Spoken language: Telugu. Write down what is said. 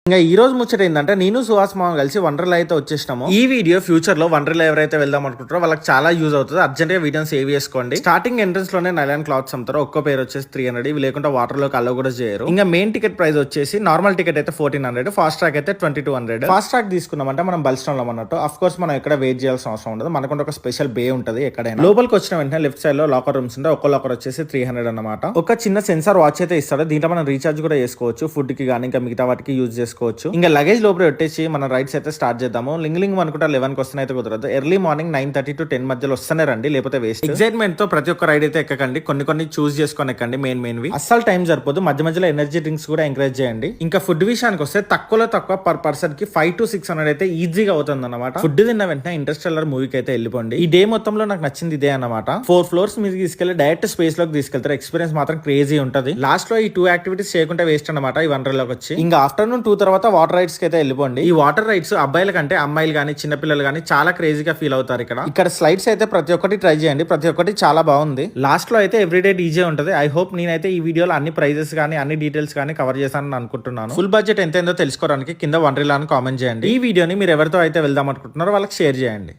ఇంకా ఈ రోజు ముచ్చట ఏంటంటే నేను సుహాస్ మామ కలిసి వండర్లా అయితే వచ్చేసినాము. ఈ వీడియో ఫ్యూచర్ లో వండర్లా ఎవరైతే వెళ్దాం అనుకుంటారో వాళ్ళకి చాలా యూజ్ అవుతుంది. అర్జెంట్ గా వీడియోని సేవ్ చేసుకోండి. స్టార్టింగ్ ఎంట్రన్స్ లోనే నైలాన్ క్లాత్స్ అమ్ముతారు. ఒక్కో పేరు వచ్చేసి 300. ఇవి లేకుండా వాటర్ లోకి అలో కూడా చేయరు. ఇంకా మెయిన్ టికెట్ ప్రైస్ వచ్చేసి నార్మల్ టికెట్ అయితే 1400, ఫాస్ట్ ట్రాక్ అయితే 2200. ఫాస్ట్ ట్రాక్ తీసుకున్నామంటే మనం బల్స్టోన్ లో అన్నట్టు. అఫ్ కోర్స్ మనం ఎక్కడ వెయిట్ చేయాల్సిన అవసరం ఉండదు. మనకు ఒక స్పెషల్ బే ఉంటుంది ఎక్కడైనా. లోపలికి వచ్చిన వెంటనే లెఫ్ట్ సైడ్ లో లాకర్ రూమ్స్ ఉంటాయి. ఒక్కో లాకర్ వచ్చేసి 300 అన్నమాట. ఒక చిన్న సెన్సార్ వాచ్ అయితే ఇస్తాడు. దీంట్లో మనం రీఛార్జ్ కూడా చేసుకోవచ్చు. ఫుడ్ కి కానీ ఇంకా మిగతా వాటికి యూజ్ చేసుకోవచ్చు. ఇంకా లగేజ్ లోపల పెట్టేసి మన రైడ్స్ అయితే స్టార్ట్ చేద్దాము. లింగ్ అనుకుంటా 11 కి వస్తే అయితే కుదరదు. ఎర్లీ మార్నింగ్ 9:30 to 10 మధ్యలో వస్తేనే రండి, లేకపోతే వేస్ట్. ఎక్సైట్మెంట్ తో ప్రతి ఒక్క రైడ్ అయితే ఎక్కకండి. కొన్ని చూస్ చేసుకొని ఎక్కండి. మెయిన్వి అస్సలు టైం సరిపోదు. మధ్యలో ఎనర్జీ డ్రింక్స్ కూడా ఎంకరేజ్ చేయండి. ఇంకా ఫుడ్ విషయానికి వస్తే తక్కువ పర్ పర్సన్ కి 500 to 600 అయితే ఈజీగా అవుతుంది అనమాట. ఫుడ్ తిన్న వెంటనే ఇంటర్స్టెల్లర్ మూవీకి అయితే వెళ్ళిపోండి. ఈ డే మొత్తంలో నాకు నచ్చింది ఇదే అనమాట. 4 floors మీద తీసుకెళ్లి డైరెక్ట్ స్పేస్ లోకి తీసుకెళ్తారు. ఎక్స్పీరియన్స్ మాత్రం క్రేజీ ఉంటది. లాస్ట్ లో ఈ 2 యాక్టివిటీస్ చేయకుండా వేస్ట్ అనమాట ఈ వండర్లోకి వచ్చి. ఇంకా ఆఫ్టర్నూన్ 2 తర్వాత వాటర్ రైడ్స్ అయితే వెళ్ళిపోండి. ఈ వాటర్ రైడ్స్ అబ్బాయిల కంటే అమ్మాయిలు కానీ చిన్నపిల్లలు కానీ చాలా క్రేజీగా ఫీల్ అవుతారు. ఇక్కడ స్లైడ్స్ అయితే ప్రతి ఒక్కటి ట్రై చేయండి. ప్రతి ఒక్కటి చాలా బాగుంది. లాస్ట్ లో అయితే ఎవ్రీడే డీజే ఉంటుంది. ఐ హోప్ నేనైతే ఈ వీడియోలో అన్ని ప్రైజెస్ కానీ అన్ని డీటెయిల్స్ కానీ కవర్ చేశానని అనుకుంటున్నాను. ఫుల్ బడ్జెట్ ఎంత తెలుసుకోవడానికి కింద వండర్లా అని కామెంట్ చేయండి. ఈ వీడియోని మీరు ఎవరితో అయితే వెళ్దాం అనుకుంటున్నారో వాళ్ళకి షేర్ చేయండి.